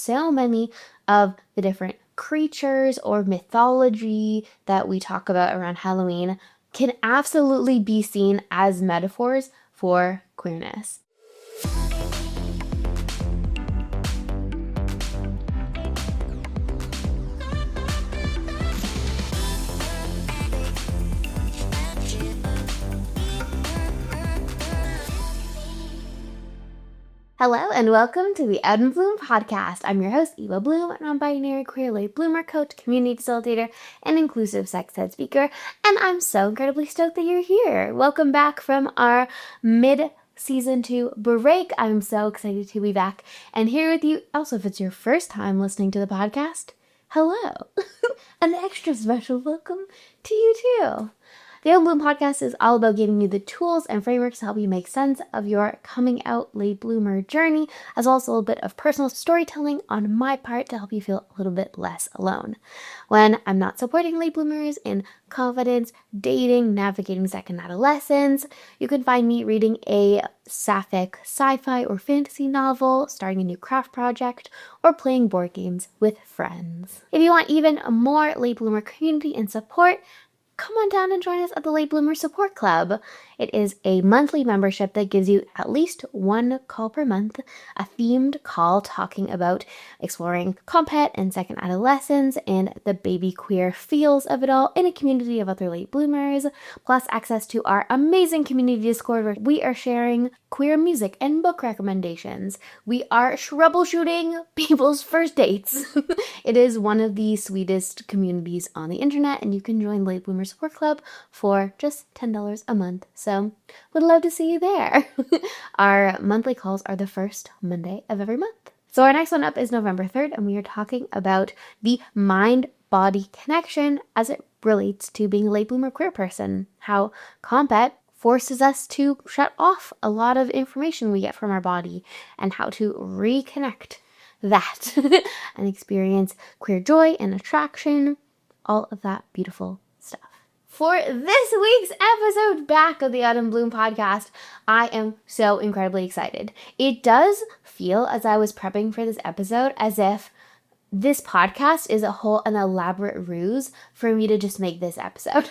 so many of the different creatures or mythology that we talk about around Halloween can absolutely be seen as metaphors for queerness. Hello and welcome to the Eva Bloom podcast. I'm your host, Eva Bloom, a non-binary queer late bloomer coach, community facilitator, and inclusive sex ed speaker, and I'm so incredibly stoked that you're here. Welcome back from our mid-season 2 break. I'm so excited to be back and here with you. Also, if it's your first time listening to the podcast, hello. An extra special welcome to you too. The Eva Bloom podcast is all about giving you the tools and frameworks to help you make sense of your coming out late bloomer journey, as well as a little bit of personal storytelling on my part to help you feel a little bit less alone. When I'm not supporting late bloomers in confidence, dating, navigating second adolescence, you can find me reading a sapphic sci-fi or fantasy novel, starting a new craft project, or playing board games with friends. If you want even more late bloomer community and support, come on down and join us at the Late Bloomer Support Club. It is a monthly membership that gives you at least one call per month, a themed call talking about exploring compet and second adolescence and the baby queer feels of it all in a community of other late bloomers, plus access to our amazing community Discord where we are sharing queer music and book recommendations. We are troubleshooting people's first dates. It is one of the sweetest communities on the internet, and you can join Late Bloomer Support Club for just $10 a month. So would love to see you there. Our monthly calls are the first Monday of every month. So our next one up is November 3rd, and we are talking about the mind-body connection as it relates to being a late bloomer queer person. How compet forces us to shut off a lot of information we get from our body and how to reconnect that and experience queer joy and attraction, all of that beautiful stuff. For this week's episode back of the Eva Bloom podcast, I am so incredibly excited. It does feel, as I was prepping for this episode, as if this podcast is an elaborate ruse for me to just make this episode.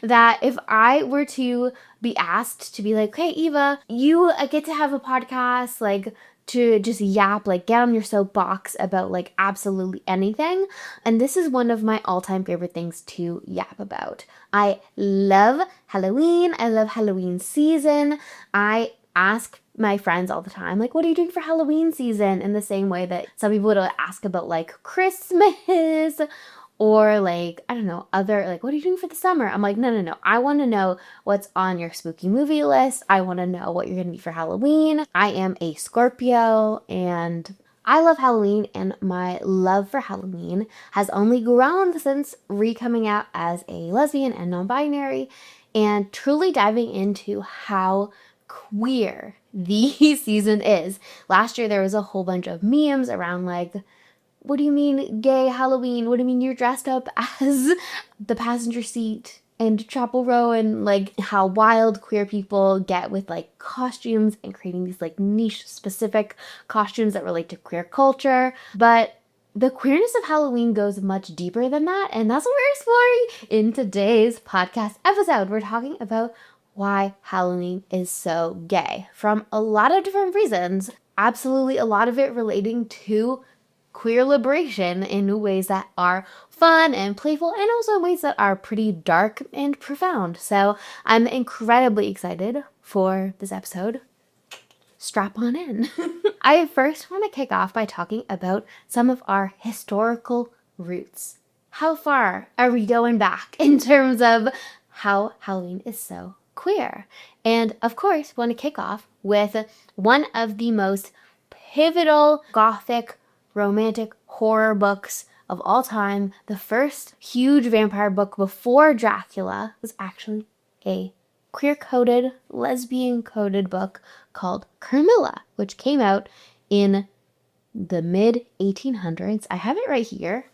That if I were to be asked to be like, hey, Eva, you get to have a podcast, like, to just yap, like, get on your soapbox about, like, absolutely anything. And this is one of my all-time favorite things to yap about. I love Halloween. I love Halloween season. I ask my friends all the time, like, what are you doing for Halloween season? In the same way that some people would ask about, like, Christmas or, like, I don't know, other, like, what are you doing for the summer? I'm like, no. I want to know what's on your spooky movie list. I want to know what you're going to be for Halloween. I am a Scorpio, and I love Halloween, and my love for Halloween has only grown since coming out as a lesbian and non-binary, and truly diving into how queer the season is. Last year, there was a whole bunch of memes around, like, what do you mean gay Halloween? What do you mean you're dressed up as the passenger seat and Chapel Row, and like how wild queer people get with like costumes and creating these like niche specific costumes that relate to queer culture. But the queerness of Halloween goes much deeper than that, and that's what we're exploring in today's podcast episode. We're talking about why Halloween is so gay from a lot of different reasons. Absolutely a lot of it relating to queer liberation in ways that are fun and playful, and also in ways that are pretty dark and profound. So I'm incredibly excited for this episode. Strap on in. I first want to kick off by talking about some of our historical roots. How far are we going back in terms of how Halloween is so queer? And of course, want to kick off with one of the most pivotal Gothic romantic horror books of all time. The first huge vampire book before Dracula was actually a queer-coded, lesbian-coded book called Carmilla, which came out in the mid-1800s. I have it right here.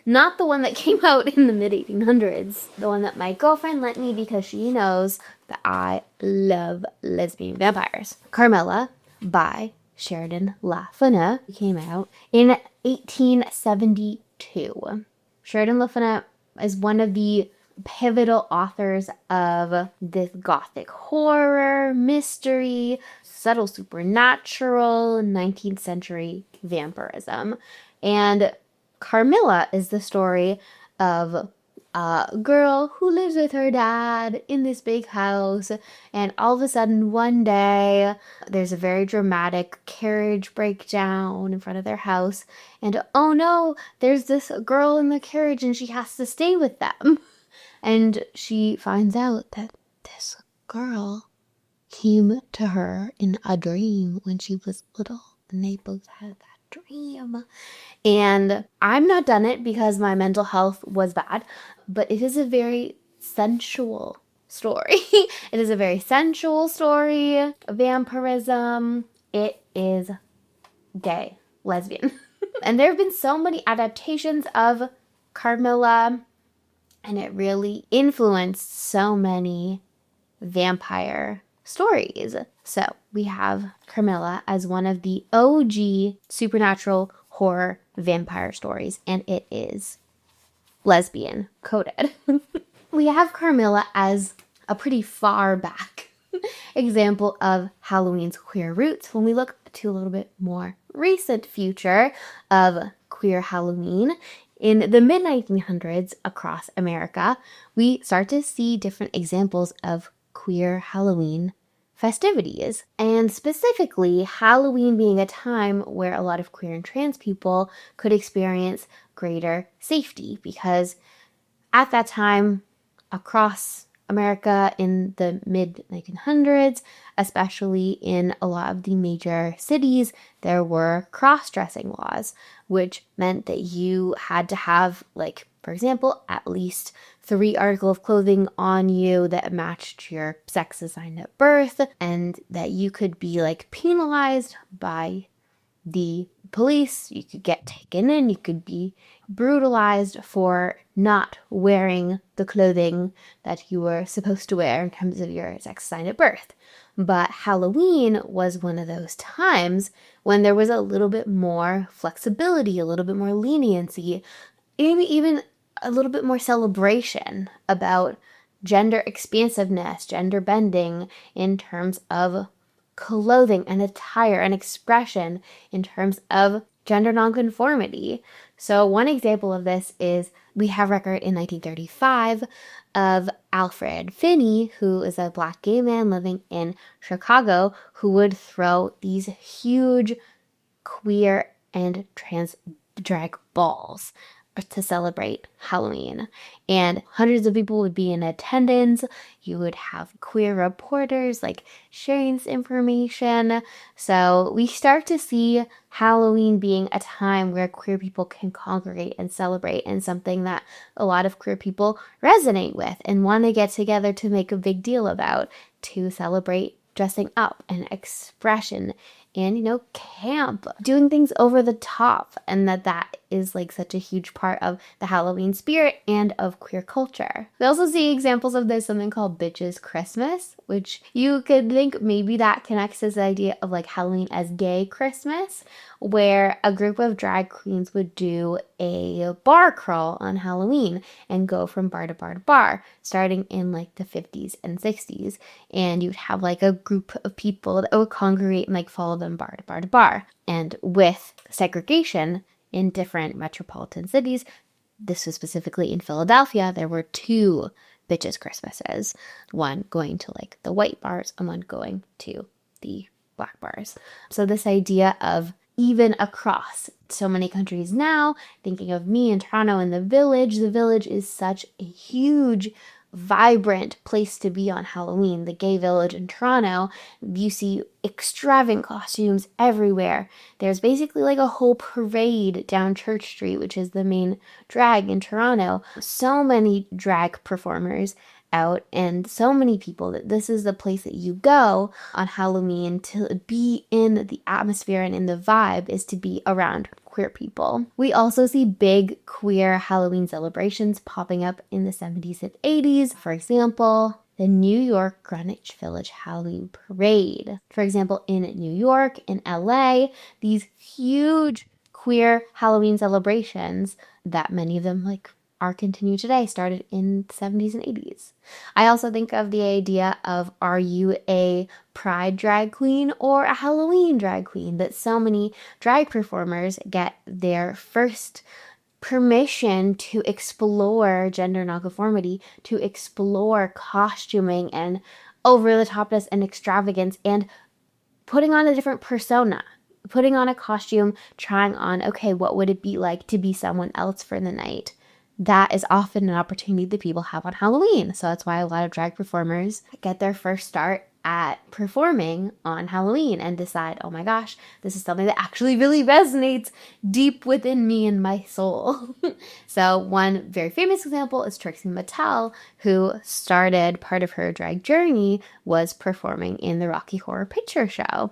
Not the one that came out in the mid-1800s. The one that my girlfriend lent me because she knows that I love lesbian vampires. Carmilla by Sheridan Le Fanu came out in 1872. Sheridan Le Fanu is one of the pivotal authors of this gothic horror, mystery, subtle supernatural, 19th century vampirism. And Carmilla is the story of a girl who lives with her dad in this big house, and all of a sudden one day there's a very dramatic carriage breakdown in front of their house, and oh no, there's this girl in the carriage and she has to stay with them. And she finds out that this girl came to her in a dream when she was little, and they both had that dream. And I'm not done it because my mental health was bad, but it is a very sensual story. It is a very sensual story. Vampirism. It is gay, lesbian. And there have been so many adaptations of Carmilla, and it really influenced so many vampire stories. So we have Carmilla as one of the OG supernatural horror vampire stories, and it is lesbian coded. We have Carmilla as a pretty far back example of Halloween's queer roots. When we look to a little bit more recent future of queer Halloween, in the mid-1900s across America, we start to see different examples of queer Halloween festivities. And specifically, Halloween being a time where a lot of queer and trans people could experience greater safety, because at that time, across America in the mid-1900s, especially in a lot of the major cities, there were cross-dressing laws, which meant that you had to have, like, for example, at least 3 articles of clothing on you that matched your sex assigned at birth, and that you could be, like, penalized by the police. You could get taken in, you could be brutalized for not wearing the clothing that you were supposed to wear in terms of your sex assigned at birth. But Halloween was one of those times when there was a little bit more flexibility, a little bit more leniency, maybe even a little bit more celebration about gender expansiveness, gender bending in terms of clothing and attire and expression in terms of gender nonconformity. So one example of this is we have record in 1935 of Alfred Finney, who is a Black gay man living in Chicago, who would throw these huge queer and trans drag balls to celebrate Halloween. And hundreds of people would be in attendance. You would have queer reporters like sharing this information. So we start to see Halloween being a time where queer people can congregate and celebrate, and something that a lot of queer people resonate with and want to get together to make a big deal about, to celebrate dressing up and expression and, camp, doing things over the top, and that is like such a huge part of the Halloween spirit and of queer culture. We also see examples of this, something called Bitches Christmas, which you could think maybe that connects to the idea of like Halloween as gay Christmas, where a group of drag queens would do a bar crawl on Halloween and go from bar to bar to bar, starting in like the 50s and 60s. And you'd have like a group of people that would congregate and like follow them bar to bar to bar. And with segregation in different metropolitan cities, this was specifically in Philadelphia, there were 2 Bitches Christmases, one going to like the white bars and one going to the black bars. So this idea of even across so many countries now, thinking of me in Toronto and the Village is such a huge, vibrant place to be on Halloween. The Gay Village in Toronto, you see extravagant costumes everywhere. There's basically like a whole parade down Church Street, which is the main drag in Toronto. So many drag performers out, and so many people that this is the place that you go on Halloween to be in the atmosphere and in the vibe, is to be around queer people. We also see big queer Halloween celebrations popping up in the 70s and 80s. For example, the New York Greenwich Village Halloween Parade. For example, in New York, in LA, these huge queer Halloween celebrations that many of them are continued today, started in the 70s and 80s. I also think of the idea of, are you a pride drag queen or a Halloween drag queen? That so many drag performers get their first permission to explore gender nonconformity, to explore costuming and over the topness and extravagance, and putting on a different persona, putting on a costume, trying on, okay, what would it be like to be someone else for the night? That is often an opportunity that people have on Halloween. So that's why a lot of drag performers get their first start at performing on Halloween and decide, oh my gosh, this is something that actually really resonates deep within me and my soul. So one very famous example is Trixie Mattel, who started part of her drag journey was performing in the Rocky Horror Picture Show.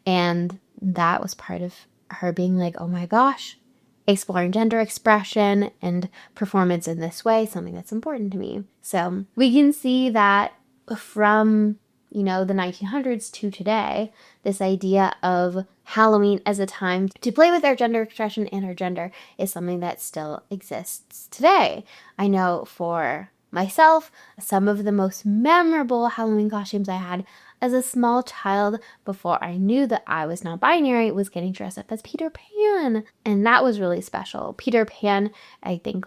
And that was part of her being like, oh my gosh, exploring gender expression and performance in this way, something that's important to me. So we can see that from, the 1900s to today, this idea of Halloween as a time to play with our gender expression and our gender is something that still exists today. I know for myself, some of the most memorable Halloween costumes I had as a small child before I knew that I was non-binary was getting dressed up as Peter Pan. And that was really special. Peter Pan, I think,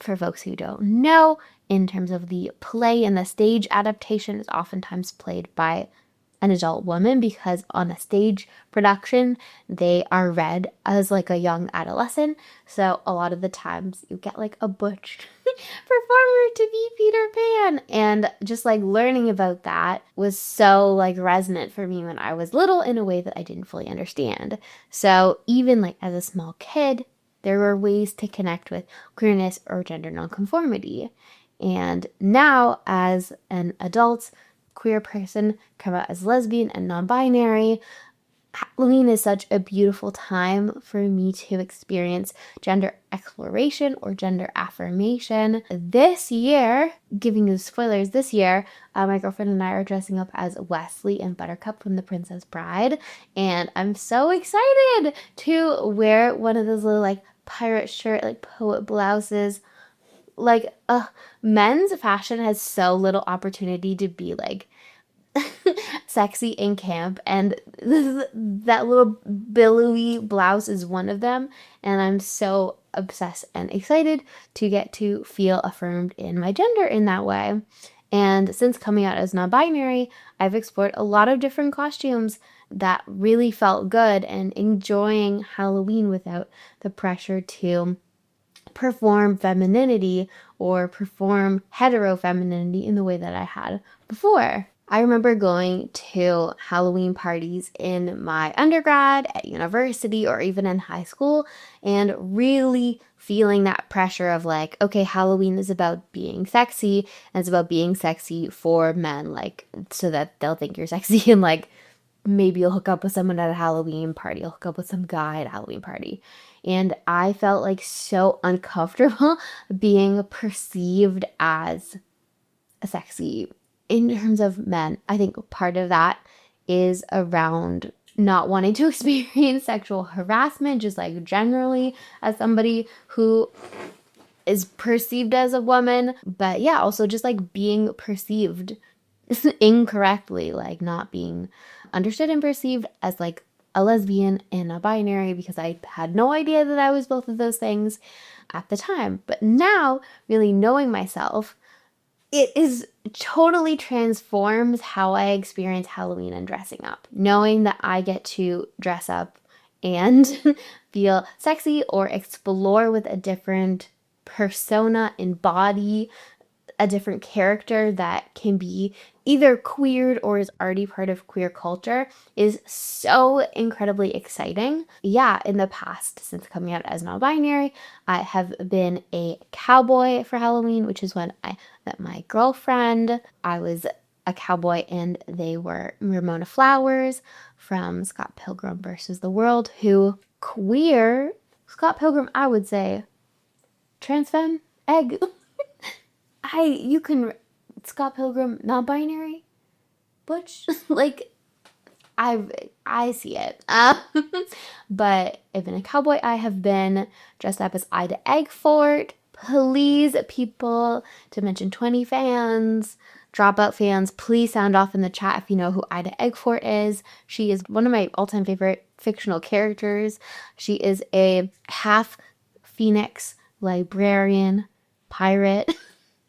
for folks who don't know, in terms of the play and the stage adaptation, is oftentimes played by an adult woman, because on a stage production, they are read as a young adolescent. So a lot of the times you get a butch performer to be Peter Pan. And just learning about that was so resonant for me when I was little in a way that I didn't fully understand. So even as a small kid, there were ways to connect with queerness or gender nonconformity. And now as an adult queer person, come out as lesbian and non-binary, Halloween is such a beautiful time for me to experience gender exploration or gender affirmation. This year, giving you spoilers, this year, my girlfriend and I are dressing up as Wesley and Buttercup from The Princess Bride. And I'm so excited to wear one of those little pirate shirt, poet blouses. Men's fashion has so little opportunity to be sexy in camp, and that little billowy blouse is one of them, and I'm so obsessed and excited to get to feel affirmed in my gender in that way. And since coming out as non-binary, I've explored a lot of different costumes that really felt good, and enjoying Halloween without the pressure to perform femininity or perform hetero-femininity in the way that I had before. I remember going to Halloween parties in my undergrad, at university, or even in high school, and really feeling that pressure of okay, Halloween is about being sexy, and it's about being sexy for men, so that they'll think you're sexy, and maybe you'll hook up with someone at a Halloween party, you'll hook up with some guy at a Halloween party. And I felt so uncomfortable being perceived as sexy in terms of men. I think part of that is around not wanting to experience sexual harassment, just generally as somebody who is perceived as a woman. But yeah, also just being perceived incorrectly, not being understood and perceived as a lesbian and a binary, because I had no idea that I was both of those things at the time. But now, really knowing myself, it is totally transforms how I experience Halloween and dressing up. Knowing that I get to dress up and feel sexy or explore with a different persona, embody a different character that can be either queered or is already part of queer culture is so incredibly exciting. Yeah, in the past, since coming out as non-binary, I have been a cowboy for Halloween, which is when I met my girlfriend. I was a cowboy and they were Ramona Flowers from Scott Pilgrim versus the World, who queer, Scott Pilgrim, I would say, trans femme, egg. You can Scott Pilgrim, non-binary, butch. Like, I see it. But I've been a cowboy. I have been dressed up as Ida Eggfort. Please, people, to mention 20 fans, Dropout fans, please sound off in the chat if you know who Ida Eggfort is. She is one of my all-time favorite fictional characters. She is a half phoenix librarian pirate,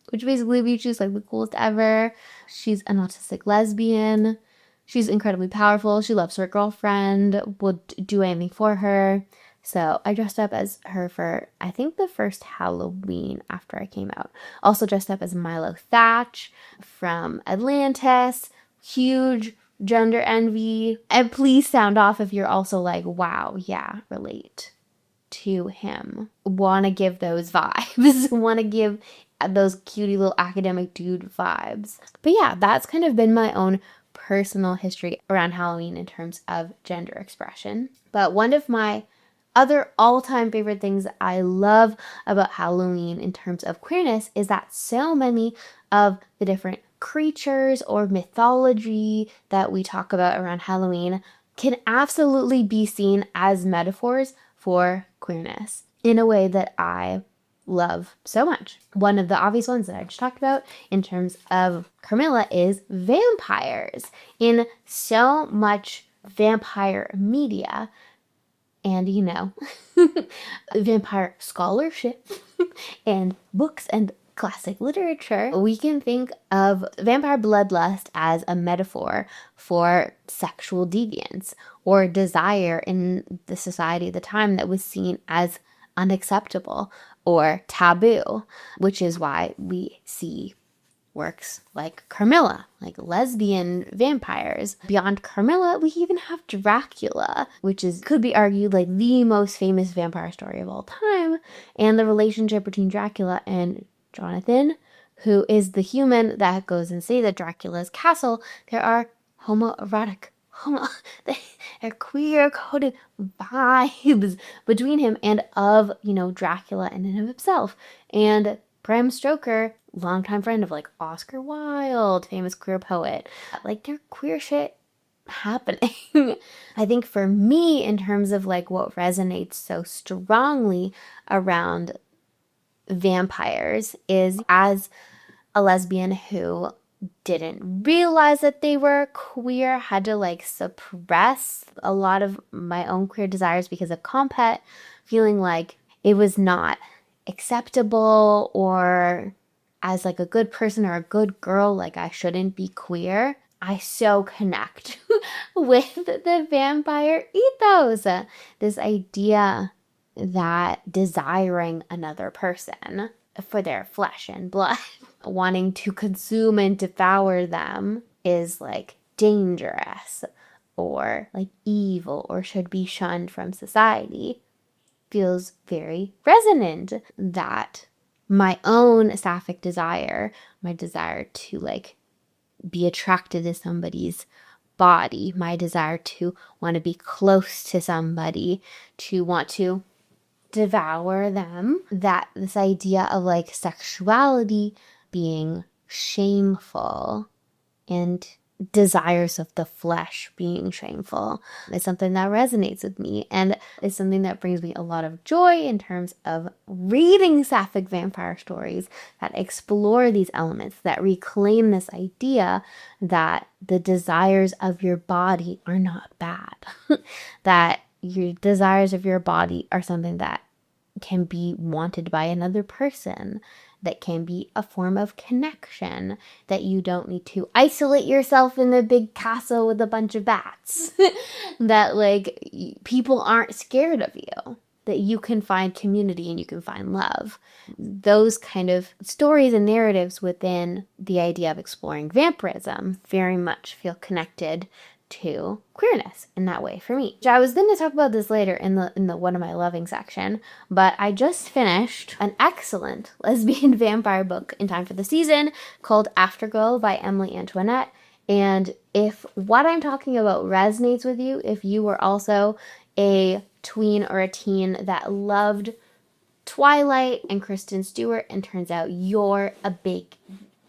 which basically means she's like the coolest ever. She's an autistic lesbian. She's incredibly powerful. She loves her girlfriend, would do anything for her. So I dressed up as her for, I think, the first Halloween after I came out. Also dressed up as Milo Thatch from Atlantis. Huge gender envy. And please sound off if you're also like, wow, yeah, relate to him. Want to give those vibes. Want to give those cutie little academic dude vibes. But yeah, that's kind of been my own personal history around Halloween in terms of gender expression. But one of my other all-time favorite things that I love about Halloween in terms of queerness is that so many of the different creatures or mythology that we talk about around Halloween can absolutely be seen as metaphors for queerness in a way that I love so much. One of the obvious ones that I just talked about in terms of Carmilla is vampires. In so much vampire media, and vampire scholarship and books and classic literature, we can think of vampire bloodlust as a metaphor for sexual deviance or desire in the society at the time that was seen as unacceptable or taboo, which is why we see works like Carmilla, like lesbian vampires. Beyond Carmilla, we even have Dracula, which could be argued like the most famous vampire story of all time, and the relationship between Dracula and Jonathan, who is the human that goes and stays at Dracula's castle. There are they're queer-coded vibes between him and of, Dracula and in of himself. And Bram Stoker, longtime friend of like Oscar Wilde, famous queer poet, like there's queer shit happening. I think for me, in terms of like what resonates so strongly around vampires is as a lesbian who didn't realize that they were queer, had to like suppress a lot of my own queer desires because of compet, feeling like it was not acceptable or as like a good person or a good girl, like I shouldn't be queer. I so connect with the vampire ethos. This idea that desiring another person for their flesh and blood, wanting to consume and devour them is like dangerous or like evil or should be shunned from society, feels very resonant. That my own sapphic desire, my desire to like be attracted to somebody's body, my desire to want to be close to somebody, to want to devour them, that this idea of like sexuality being shameful and desires of the flesh being shameful is something that resonates with me, and is something that brings me a lot of joy in terms of reading sapphic vampire stories that explore these elements, that reclaim this idea that the desires of your body are not bad, that your desires of your body are something that can be wanted by another person, that can be a form of connection, that you don't need to isolate yourself in the big castle with a bunch of bats, that like people aren't scared of you, that you can find community and you can find love. Those kind of stories and narratives within the idea of exploring vampirism very much feel connected to queerness in that way for me. I was going to talk about this later in the one of my loving section, but I just finished an excellent lesbian vampire book in time for the season called Afterglow by Emily Antoinette. And if what I'm talking about resonates with you, if you were also a tween or a teen that loved Twilight and Kristen Stewart, and turns out you're a big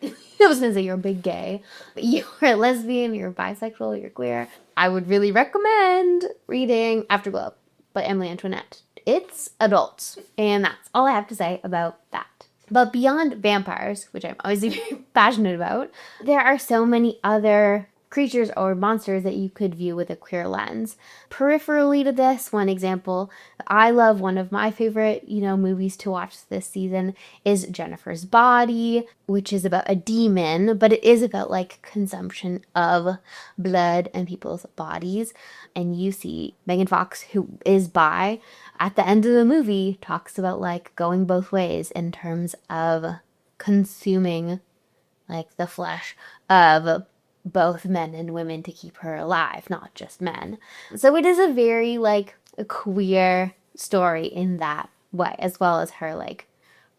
I was gonna say you're a big gay, but you're a lesbian, you're bisexual, you're queer, I would really recommend reading Afterglow by Emily Antoinette. It's adult, and that's all I have to say about that. But beyond vampires, which I'm obviously very passionate about, there are so many other creatures or monsters that you could view with a queer lens. Peripherally to this, one example I love, one of my favorite, movies to watch this season is Jennifer's Body, which is about a demon, but it is about like consumption of blood and people's bodies. And you see Megan Fox, who is bi, at the end of the movie talks about like going both ways in terms of consuming like the flesh of both men and women to keep her alive, not just men. So it is a very like a queer story in that way, as well as her like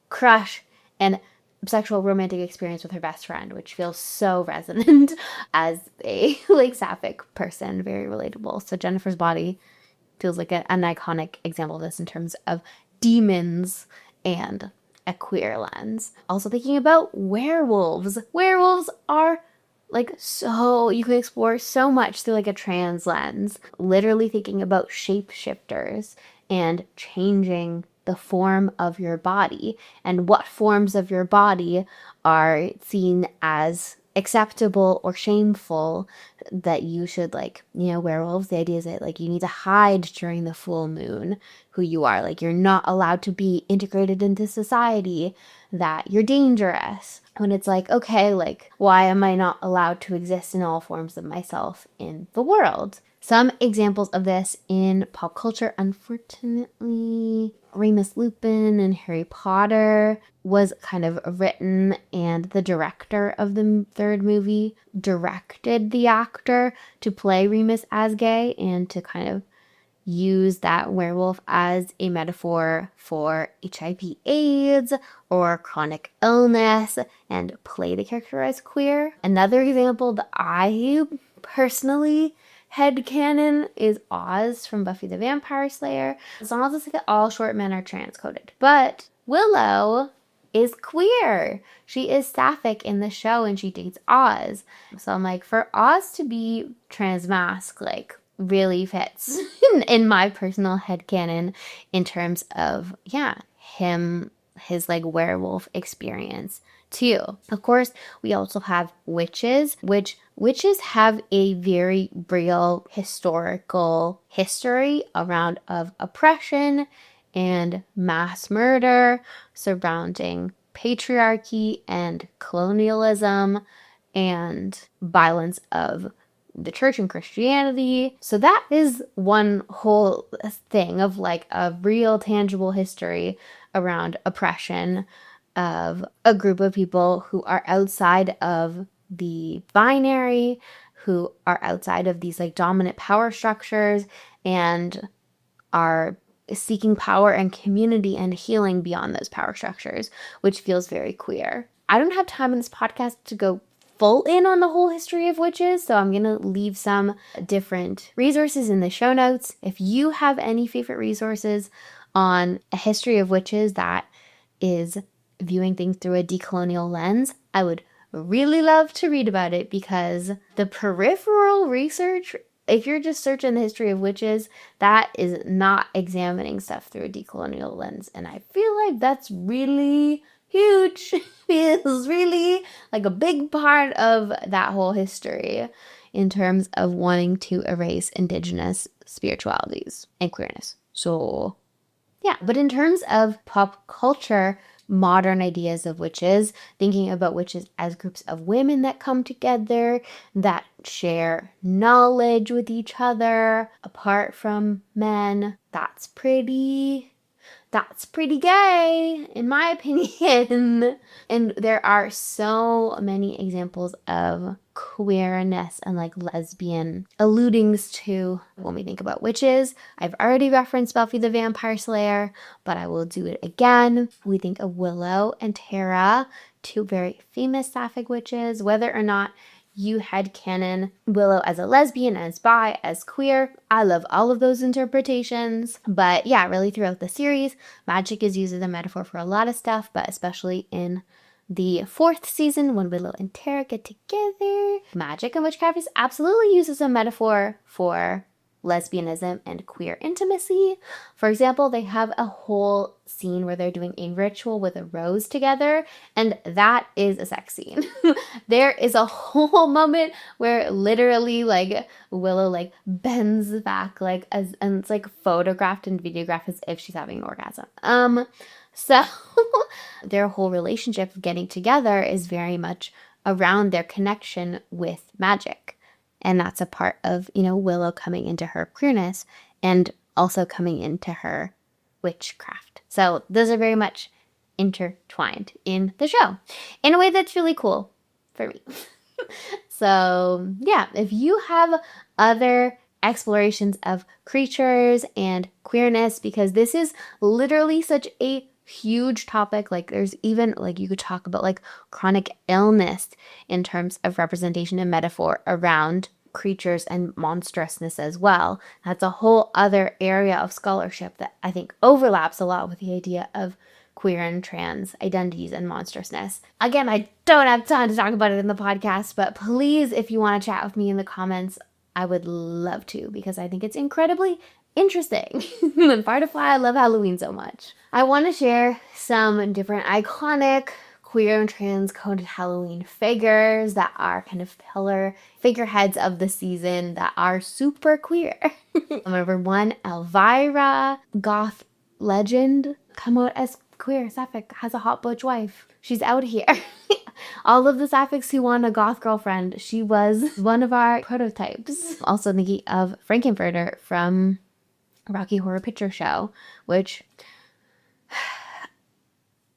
crush and sexual romantic experience with her best friend, which feels so resonant as a like sapphic person, very relatable. So Jennifer's Body feels like an iconic example of this in terms of demons and a queer lens. Also thinking about werewolves. Werewolves are like so, you can explore so much through like a trans lens. Literally thinking about shapeshifters and changing the form of your body and what forms of your body are seen as acceptable or shameful that you should like, werewolves, the idea is that like you need to hide during the full moon who you are. Like you're not allowed to be integrated into society, that you're dangerous. When it's like, okay, like why am I not allowed to exist in all forms of myself in the world? Some examples of this in pop culture, unfortunately, Remus Lupin and Harry Potter was kind of written, and the director of the third movie directed the actor to play Remus as gay and to kind of use that werewolf as a metaphor for HIV/AIDS or chronic illness and play the character as queer. Another example that I personally headcanon is Oz from Buffy the Vampire Slayer. As long as it's like all short men are transcoded. But Willow is queer. She is sapphic in the show and she dates Oz. So I'm like, for Oz to be transmasc, like really fits in my personal headcanon in terms of, his like werewolf experience too. Of course, we also have witches, which witches have a very real historical history around of oppression and mass murder surrounding patriarchy and colonialism and violence of the church and Christianity. So that is one whole thing of like a real tangible history around oppression of a group of people who are outside of the binary, who are outside of these like dominant power structures and are seeking power and community and healing beyond those power structures, which feels very queer. I don't have time in this podcast to go full in on the whole history of witches, so I'm going to leave some different resources in the show notes. If you have any favorite resources on a history of witches that is viewing things through a decolonial lens, I would really love to read about it, because the peripheral research, if you're just searching the history of witches, that is not examining stuff through a decolonial lens. And I feel like that's really huge. Feels really like a big part of that whole history in terms of wanting to erase indigenous spiritualities and queerness. So yeah, but in terms of pop culture, modern ideas of witches, thinking about witches as groups of women that come together, that share knowledge with each other apart from men, that's pretty gay, in my opinion. And there are so many examples of queerness and like lesbian alludings to when we think about witches. I've already referenced Buffy the Vampire Slayer, but I will do it again. We think of Willow and Tara, two very famous sapphic witches. Whether or not you headcanon Willow as a lesbian, as bi, as queer, I love all of those interpretations. But yeah, really throughout the series, magic is used as a metaphor for a lot of stuff, but especially in the 4th season when Willow and Tara get together. Magic and witchcraft is absolutely used as a metaphor for lesbianism and queer intimacy. For example, they have a whole scene where they're doing a ritual with a rose together, and that is a sex scene. There is a whole moment where literally like Willow like bends back like as, and it's like photographed and videographed as if she's having an orgasm. So their whole relationship of getting together is very much around their connection with magic. And that's a part of, Willow coming into her queerness and also coming into her witchcraft. So those are very much intertwined in the show in a way that's really cool for me. So yeah, if you have other explorations of creatures and queerness, because this is literally such a huge topic, like there's even like you could talk about like chronic illness in terms of representation and metaphor around creatures and monstrousness as well. That's a whole other area of scholarship that I think overlaps a lot with the idea of queer and trans identities and monstrousness. Again, I don't have time to talk about it in the podcast, but please, if you want to chat with me in the comments, I would love to, because I think it's incredibly interesting and part of why I love Halloween so much. I want to share some different iconic queer and trans coded Halloween figures that are kind of pillar figureheads of the season that are super queer. Number 1, Elvira, goth legend, come out as queer, sapphic, has a hot butch wife. She's out here. All of the sapphics who want a goth girlfriend, she was one of our prototypes. Also thinking of Frankenfurter from Rocky Horror Picture Show, which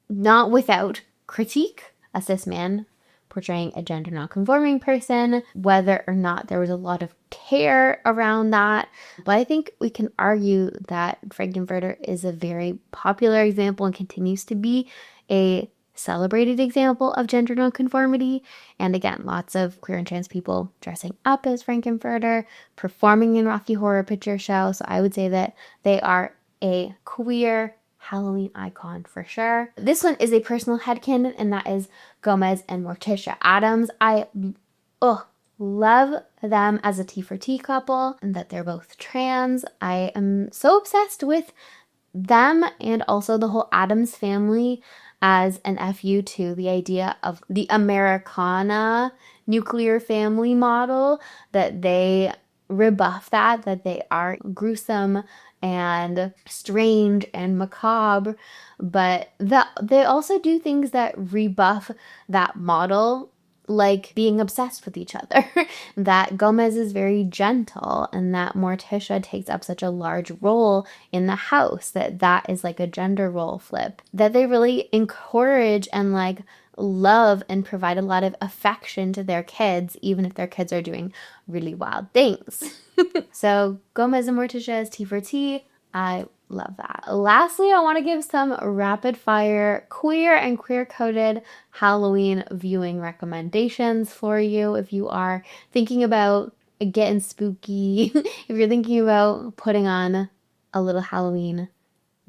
not without critique, a cis man portraying a gender non-conforming person, whether or not there was a lot of care around that. But I think we can argue that Frankenfurter is a very popular example and continues to be a celebrated example of gender nonconformity. And again, lots of queer and trans people dressing up as Frankenfurter, performing in Rocky Horror Picture Show. So I would say that they are a queer Halloween icon for sure. This one is a personal headcanon, and that is Gomez and Morticia Addams. I love them as a T for T couple, and that they're both trans. I am so obsessed with them and also the whole Addams family as an FU to the idea of the Americana nuclear family model, that they rebuff that they are gruesome and strange and macabre, but that they also do things that rebuff that model, like being obsessed with each other. That Gomez is very gentle, and that Morticia takes up such a large role in the house, that is like a gender role flip, that they really encourage and like love and provide a lot of affection to their kids, even if their kids are doing really wild things. So Gomez and Morticia is T for T. I love that. Lastly, I want to give some rapid fire queer and queer coded Halloween viewing recommendations for you if you are thinking about getting spooky, if you're thinking about putting on a little Halloween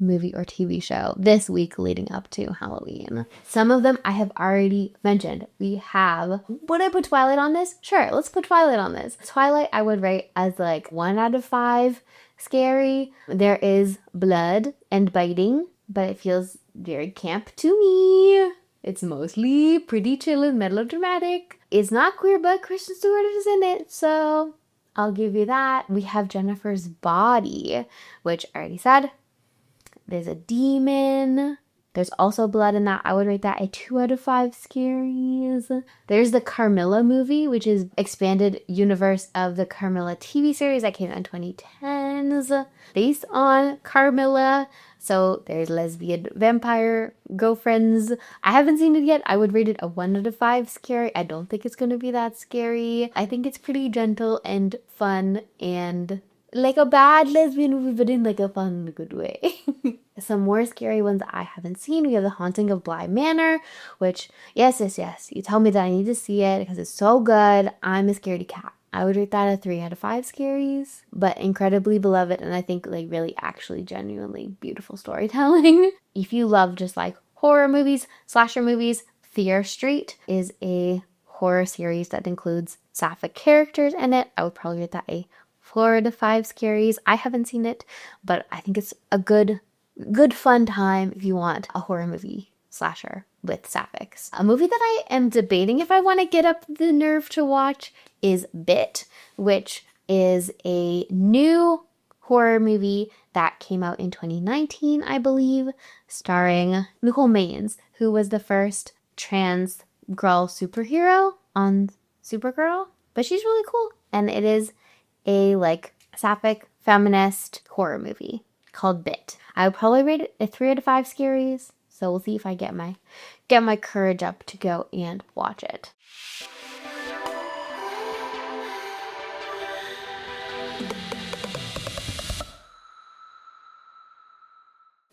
movie or TV show this week leading up to Halloween. Some of them I have already mentioned. We have, would I put Twilight on this? Sure, let's put Twilight on this. Twilight I would rate as like 1 out of 5 scary. There is blood and biting, but it feels very camp to me. It's mostly pretty chill and melodramatic. It's not queer, but Kristen Stewart is in it, so I'll give you that. We have Jennifer's Body, which I already said. There's a demon. There's also blood in that. I would rate that a 2 out of 5 scaries. There's the Carmilla movie, which is expanded universe of the Carmilla TV series that came out in 2010s, based on Carmilla. So there's lesbian vampire girlfriends. I haven't seen it yet. I would rate it a 1 out of 5 scary. I don't think it's going to be that scary. I think it's pretty gentle and fun and like a bad lesbian movie, but in like a fun, good way. Some more scary ones I haven't seen. We have The Haunting of Bly Manor, which, yes. You tell me that I need to see it because it's so good. I'm a scaredy cat. I would rate that a 3 out of 5 scaries, but incredibly beloved, and I think like really actually genuinely beautiful storytelling. If you love just like horror movies, slasher movies, Fear Street is a horror series that includes sapphic characters in it. I would probably rate that a 4 to 5 scaries. I haven't seen it, but I think it's a good fun time if you want a horror movie slasher with sapphics. A movie that I am debating if I want to get up the nerve to watch is Bit, which is a new horror movie that came out in 2019, I believe, starring Nicole Maynes, who was the first trans girl superhero on Supergirl. But she's really cool. And it is a sapphic feminist horror movie called Bit. I would probably rate it a 3 out of 5 scaries. So we'll see if I get my courage up to go and watch it.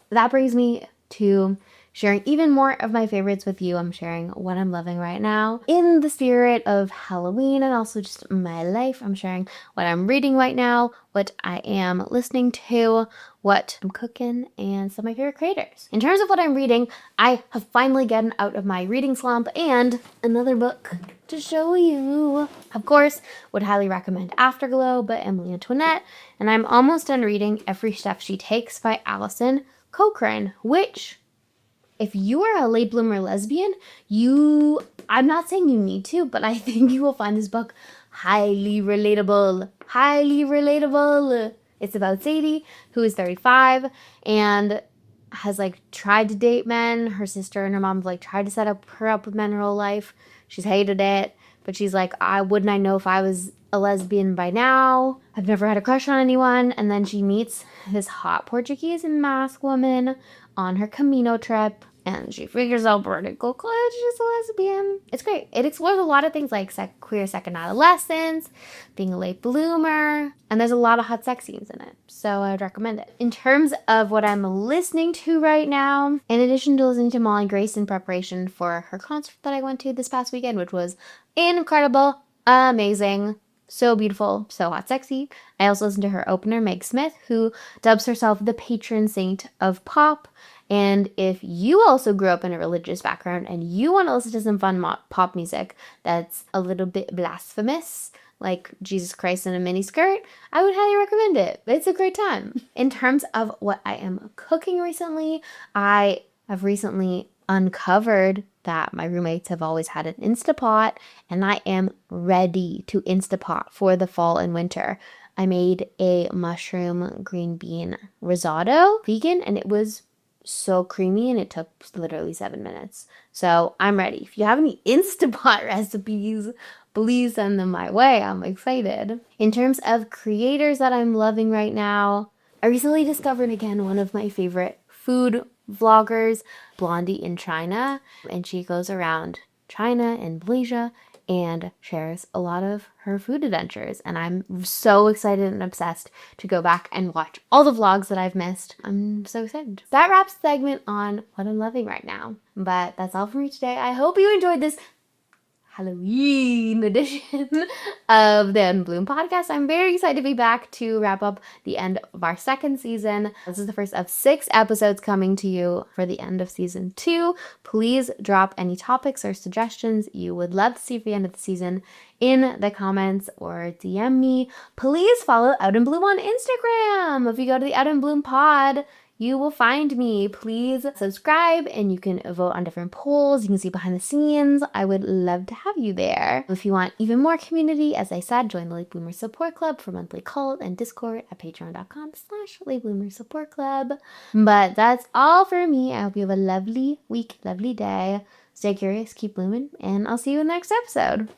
That brings me to sharing even more of my favorites with you. I'm sharing what I'm loving right now. In the spirit of Halloween and also just my life, I'm sharing what I'm reading right now, what I am listening to, what I'm cooking, and some of my favorite creators. In terms of what I'm reading, I have finally gotten out of my reading slump and another book to show you. Of course, would highly recommend Afterglow by Emily Antoinette, and I'm almost done reading Every Step She Takes by Allison Cochrane, which, if you are a late bloomer lesbian, I'm not saying you need to, but I think you will find this book highly relatable. Highly relatable. It's about Sadie, who is 35 and has tried to date men. Her sister and her mom have tried to set her up with men her whole life. She's hated it, but she's like, wouldn't I know if I was a lesbian by now? I've never had a crush on anyone. And then she meets this hot Portuguese mask woman on her Camino trip, and she figures out vertical college is a lesbian. It's great. It explores a lot of things like queer second adolescence, being a late bloomer, and there's a lot of hot sex scenes in it. So I would recommend it. In terms of what I'm listening to right now, in addition to listening to Molly Grace in preparation for her concert that I went to this past weekend, which was incredible, amazing, so beautiful, so hot sexy. I also listened to her opener, Meg Smith, who dubs herself the patron saint of pop. And if you also grew up in a religious background and you want to listen to some fun pop music that's a little bit blasphemous, like Jesus Christ in a miniskirt, I would highly recommend it. It's a great time. In terms of what I am cooking recently, I have recently uncovered that my roommates have always had an Instapot, and I am ready to Instapot for the fall and winter. I made a mushroom green bean risotto, vegan, and it was so creamy, and it took literally 7 minutes. So I'm ready. If you have any Instapot recipes, please send them my way. I'm excited. In terms of creators that I'm loving right now, I recently discovered again one of my favorite food vloggers, Blondie in China, and she goes around China and Malaysia and shares a lot of her food adventures, and I'm so excited and obsessed to go back and watch all the vlogs that I've missed. I'm so excited. That wraps the segment on what I'm loving right now, but that's all from me today. I hope you enjoyed this Halloween edition of the Ed & Bloom podcast. I'm very excited to be back to wrap up the end of our second season. This is the first of 6 episodes coming to you for the end of season 2. Please drop any topics or suggestions you would love to see for the end of the season in the comments or DM me. Please follow Ed & Bloom on Instagram. If you go to the Ed & Bloom pod, you will find me. Please subscribe and you can vote on different polls. You can see behind the scenes. I would love to have you there. If you want even more community, as I said, join the Late Bloomer Support Club for monthly calls and Discord at patreon.com/Late Bloomer Support Club. But that's all for me. I hope you have a lovely week, lovely day. Stay curious, keep blooming, and I'll see you in the next episode.